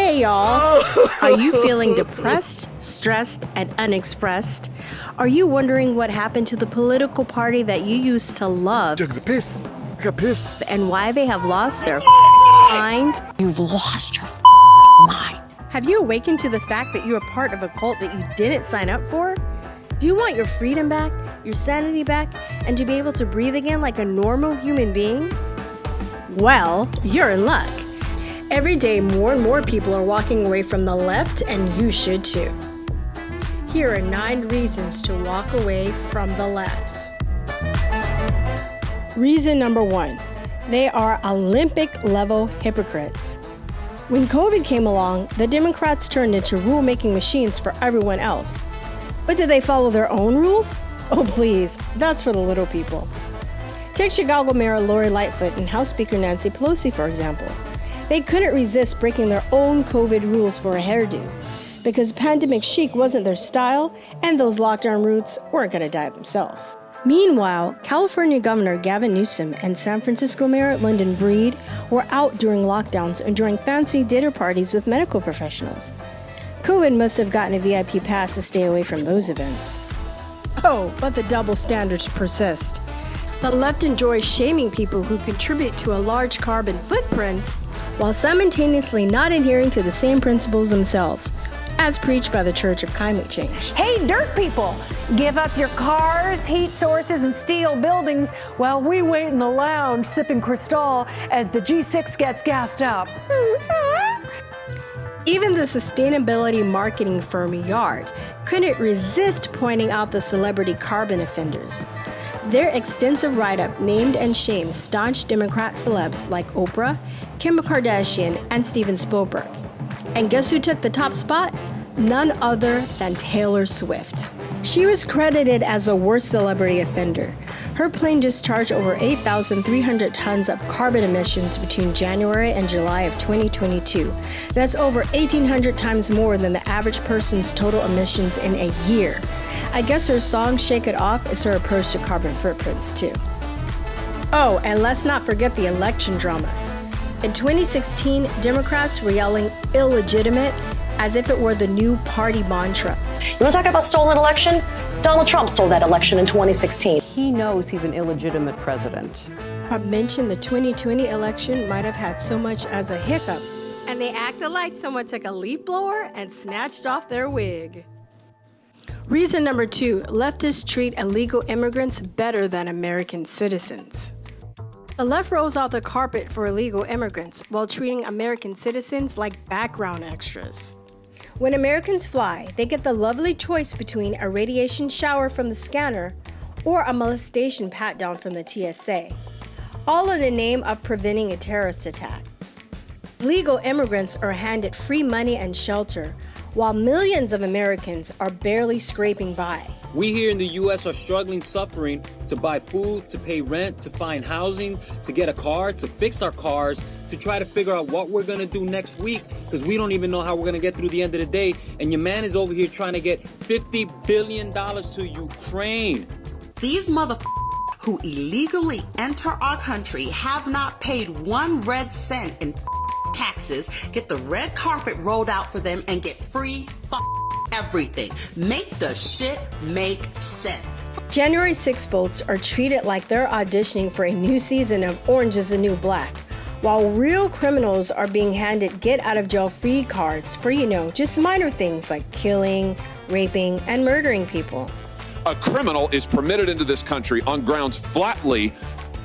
Hey y'all! Are you feeling depressed, stressed, and unexpressed? Are you wondering what happened to the political party that you used to love? Jugs of piss. I got piss. And why they have lost their mind? You've lost your mind. Have you awakened to the fact that you are part of a cult that you didn't sign up for? Do you want your freedom back, your sanity back, and to be able to breathe again like a normal human being? Well, you're in luck. Every day, more and more people are walking away from the left, and you should too. Here are 9 reasons to walk away from the left. Reason number 1, they are Olympic-level hypocrites. When COVID came along, the Democrats turned into rule-making machines for everyone else. But did they follow their own rules? Oh please, that's for the little people. Take Chicago Mayor Lori Lightfoot and House Speaker Nancy Pelosi, for example. They couldn't resist breaking their own COVID rules for a hairdo, because pandemic chic wasn't their style, and those lockdown roots weren't going to die themselves. Meanwhile, California Governor Gavin Newsom and San Francisco Mayor London Breed were out during lockdowns and during fancy dinner parties with medical professionals. COVID must have gotten a VIP pass to stay away from those events. Oh, but the double standards persist. The left enjoys shaming people who contribute to a large carbon footprint while simultaneously not adhering to the same principles themselves, as preached by the Church of Climate Change. Hey, dirt people, give up your cars, heat sources, and steel buildings while we wait in the lounge sipping Cristal as the G6 gets gassed up. Even the sustainability marketing firm Yard couldn't resist pointing out the celebrity carbon offenders. Their extensive write-up named and shamed staunch Democrat celebs like Oprah, Kim Kardashian, and Steven Spielberg. And guess who took the top spot? None other than Taylor Swift. She was credited as the worst celebrity offender. Her plane discharged over 8,300 tons of carbon emissions between January and July of 2022. That's over 1,800 times more than the average person's total emissions in a year. I guess her song Shake It Off is her approach to carbon footprints too. Oh, and let's not forget the election drama. In 2016, Democrats were yelling illegitimate as if it were the new party mantra. You want to talk about stolen election? Donald Trump stole that election in 2016. He knows he's an illegitimate president. I mentioned the 2020 election might have had so much as a hiccup, and they acted like someone took a leaf blower and snatched off their wig. Reason number 2, leftists treat illegal immigrants better than American citizens. The left rolls out the carpet for illegal immigrants while treating American citizens like background extras. When Americans fly, they get the lovely choice between a radiation shower from the scanner or a molestation pat-down from the TSA, all in the name of preventing a terrorist attack. Legal immigrants are handed free money and shelter, while millions of Americans are barely scraping by. We here in the U.S. are struggling, suffering to buy food, to pay rent, to find housing, to get a car, to fix our cars, to try to figure out what we're gonna do next week, because we don't even know how we're gonna get through the end of the day. And your man is over here trying to get $50 billion to Ukraine. These motherfuckers who illegally enter our country have not paid 1 red cent in taxes, get the red carpet rolled out for them, and get free everything. Make the shit make sense. January 6 votes are treated like they're auditioning for a new season of Orange is the New Black, while real criminals are being handed get-out-of-jail-free cards for, just minor things like killing, raping, and murdering people. A criminal is permitted into this country on grounds flatly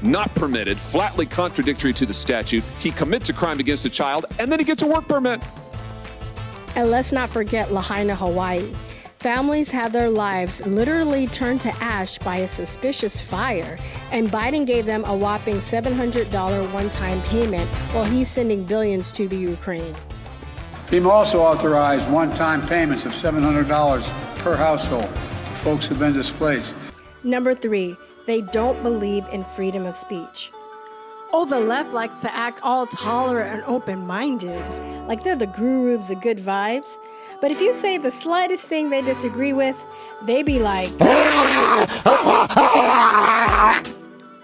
not permitted, flatly contradictory to the statute. He commits a crime against a child, and then he gets a work permit. And let's not forget Lahaina, Hawaii. Families had their lives literally turned to ash by a suspicious fire, and Biden gave them a whopping $700 one-time payment while he's sending billions to the Ukraine. FEMA also authorized one-time payments of $700 per household to folks who've been displaced. Number 3, they don't believe in freedom of speech. Oh, the left likes to act all tolerant and open-minded, like they're the gurus of good vibes. But if you say the slightest thing they disagree with, they be like,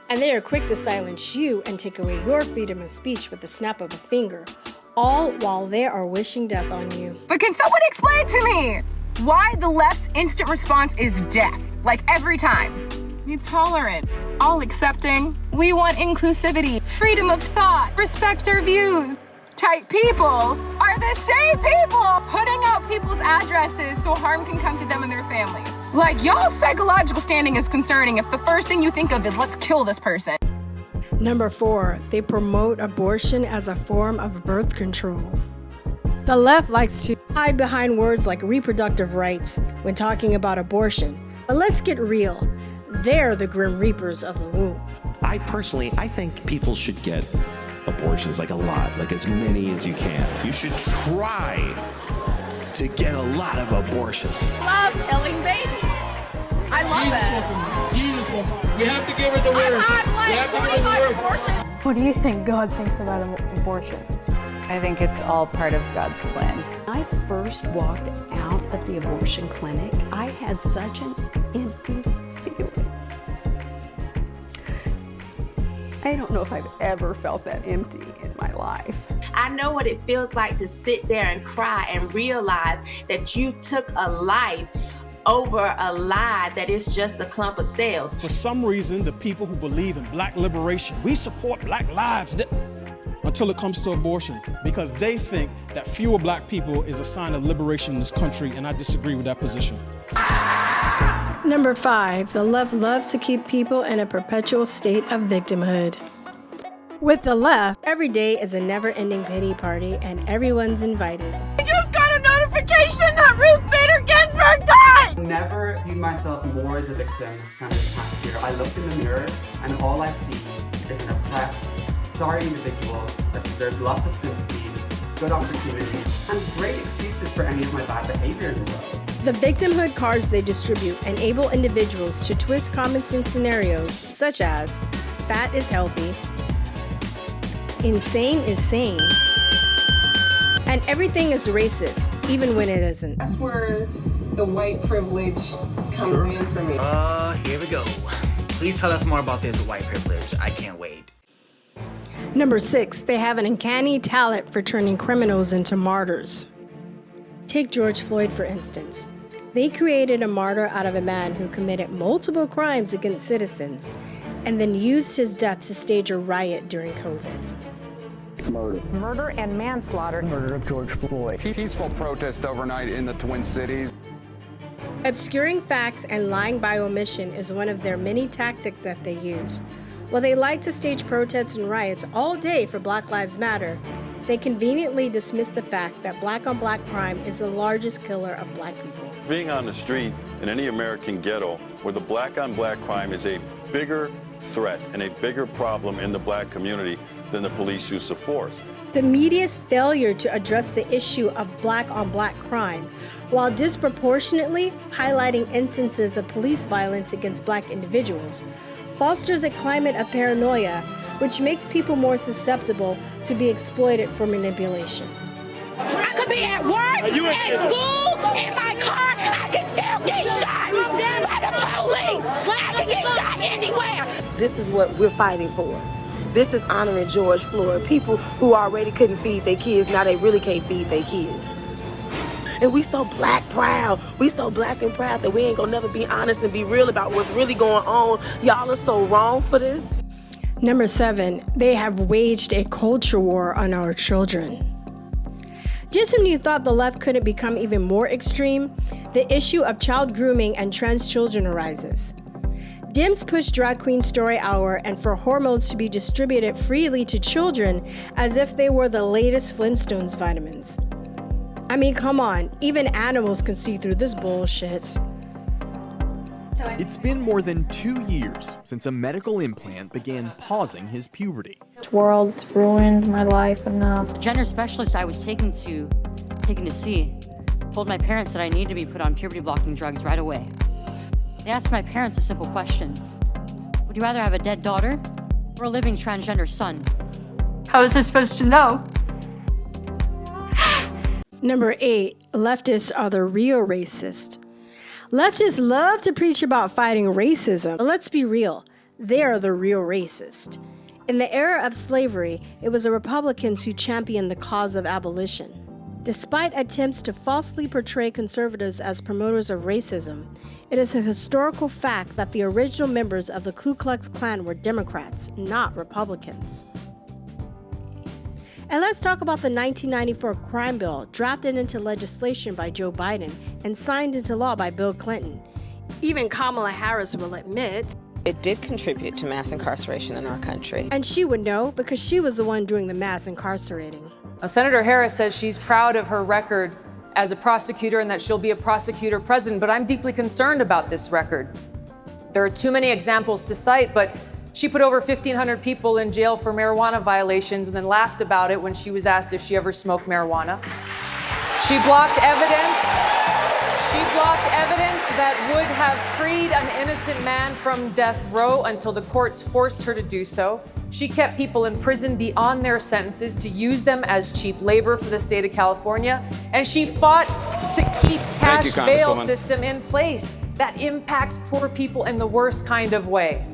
and they are quick to silence you and take away your freedom of speech with the snap of a finger, all while they are wishing death on you. But can someone explain to me why the left's instant response is death? Like every time. Be tolerant, all accepting. We want inclusivity, freedom of thought, respect our views. Type people are the same people putting out people's addresses so harm can come to them and their families. Like, y'all's psychological standing is concerning if the first thing you think of is let's kill this person. Number 4, they promote abortion as a form of birth control. The left likes to hide behind words like reproductive rights when talking about abortion. But let's get real. They're the grim reapers of the womb. I think people should get abortions, like a lot, like as many as you can. You should try to get a lot of abortions. Love killing babies. I love it. Jesus, we have to give her the word. We have to give her the word. What do you think God thinks about abortion? I think it's all part of God's plan. When I first walked out of the abortion clinic, I had such an empty feeling. I don't know if I've ever felt that empty in my life. I know what it feels like to sit there and cry and realize that you took a life over a lie that is just a clump of cells. For some reason, the people who believe in black liberation, we support black lives until it comes to abortion, because they think that fewer black people is a sign of liberation in this country, and I disagree with that position. Number 5, the left loves to keep people in a perpetual state of victimhood. With the left, every day is a never-ending pity party and everyone's invited. I just got a notification that Ruth Bader Ginsburg died! Never viewed myself more as a victim than this past year. I looked in the mirror and all I see is an oppressed, sorry individual that deserves lots of sympathy, good opportunities, and great excuses for any of my bad behavior in the world. The victimhood cards they distribute enable individuals to twist common sense scenarios such as fat is healthy, insane is sane, and everything is racist, even when it isn't. That's where the white privilege comes in for me. Here we go. Please tell us more about this white privilege. I can't wait. Number 6, they have an uncanny talent for turning criminals into martyrs. Take George Floyd, for instance. They created a martyr out of a man who committed multiple crimes against citizens and then used his death to stage a riot during COVID. Murder and manslaughter. Murder of George Floyd. Peaceful protest overnight in the Twin Cities. Obscuring facts and lying by omission is one of their many tactics that they use. While they like to stage protests and riots all day for Black Lives Matter, they conveniently dismiss the fact that black-on-black crime is the largest killer of black people. Being on the street in any American ghetto where the black-on-black crime is a bigger threat and a bigger problem in the black community than the police use of force. The media's failure to address the issue of black-on-black crime, while disproportionately highlighting instances of police violence against black individuals, fosters a climate of paranoia which makes people more susceptible to be exploited for manipulation. I could be at work, at school, in my car, I can still get shot by the police. I can get shot anywhere. This is what we're fighting for. This is honoring George Floyd. People who already couldn't feed their kids, now they really can't feed their kids. And we so black proud. We so black and proud that we ain't gonna never be honest and be real about what's really going on. Y'all are so wrong for this. Number 7, they have waged a culture war on our children. Just when you thought the left couldn't become even more extreme, the issue of child grooming and trans children arises. Dems push Drag Queen Story Hour and for hormones to be distributed freely to children as if they were the latest Flintstones vitamins. I mean, come on, even animals can see through this bullshit. It's been more than 2 years since a medical implant began pausing his puberty. This world's ruined my life enough. The gender specialist I was taken to see told my parents that I need to be put on puberty-blocking drugs right away. They asked my parents a simple question. Would you rather have a dead daughter or a living transgender son? How is I supposed to know? Number 8, leftists are the real racist. Leftists love to preach about fighting racism, but let's be real, they're the real racist. In the era of slavery, it was the Republicans who championed the cause of abolition. Despite attempts to falsely portray conservatives as promoters of racism, it is a historical fact that the original members of the Ku Klux Klan were Democrats, not Republicans. And let's talk about the 1994 crime bill drafted into legislation by Joe Biden and signed into law by Bill Clinton. Even Kamala Harris will admit it did contribute to mass incarceration in our country. And she would know because she was the one doing the mass incarcerating. Senator Harris says she's proud of her record as a prosecutor and that she'll be a prosecutor president, but I'm deeply concerned about this record. There are too many examples to cite, but she put over 1,500 people in jail for marijuana violations and then laughed about it when she was asked if she ever smoked marijuana. She blocked evidence that would have freed an innocent man from death row until the courts forced her to do so. She kept people in prison beyond their sentences to use them as cheap labor for the state of California. And she fought to keep cash bail system in place that impacts poor people in the worst kind of way.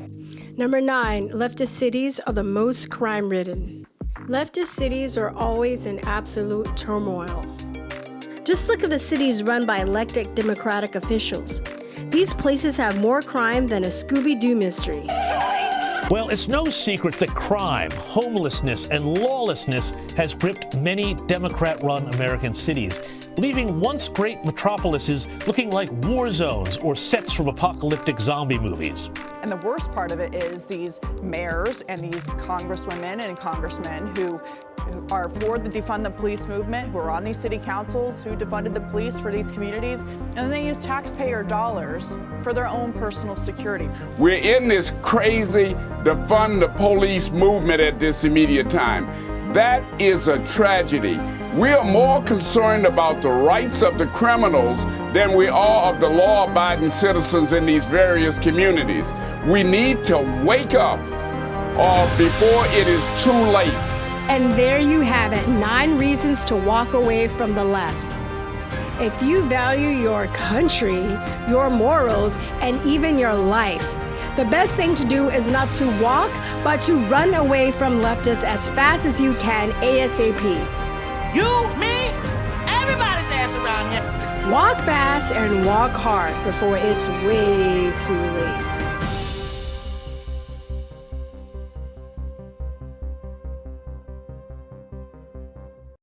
Number 9, leftist cities are the most crime-ridden. Leftist cities are always in absolute turmoil. Just look at the cities run by elected Democratic officials. These places have more crime than a Scooby-Doo mystery. Well, it's no secret that crime, homelessness, and lawlessness has gripped many Democrat-run American cities, leaving once great metropolises looking like war zones or sets from apocalyptic zombie movies. And the worst part of it is these mayors and these congresswomen and congressmen who are for the defund the police movement, who are on these city councils, who defunded the police for these communities, and then they use taxpayer dollars for their own personal security. We're in this crazy defund the police movement at this immediate time. That is a tragedy. We are more concerned about the rights of the criminals than we are of the law-abiding citizens in these various communities. We need to wake up before it is too late. And there you have it, 9 reasons to walk away from the left. If you value your country, your morals, and even your life, the best thing to do is not to walk, but to run away from leftists as fast as you can, ASAP. You, me, everybody's ass around here. Walk fast and walk hard before it's way too late.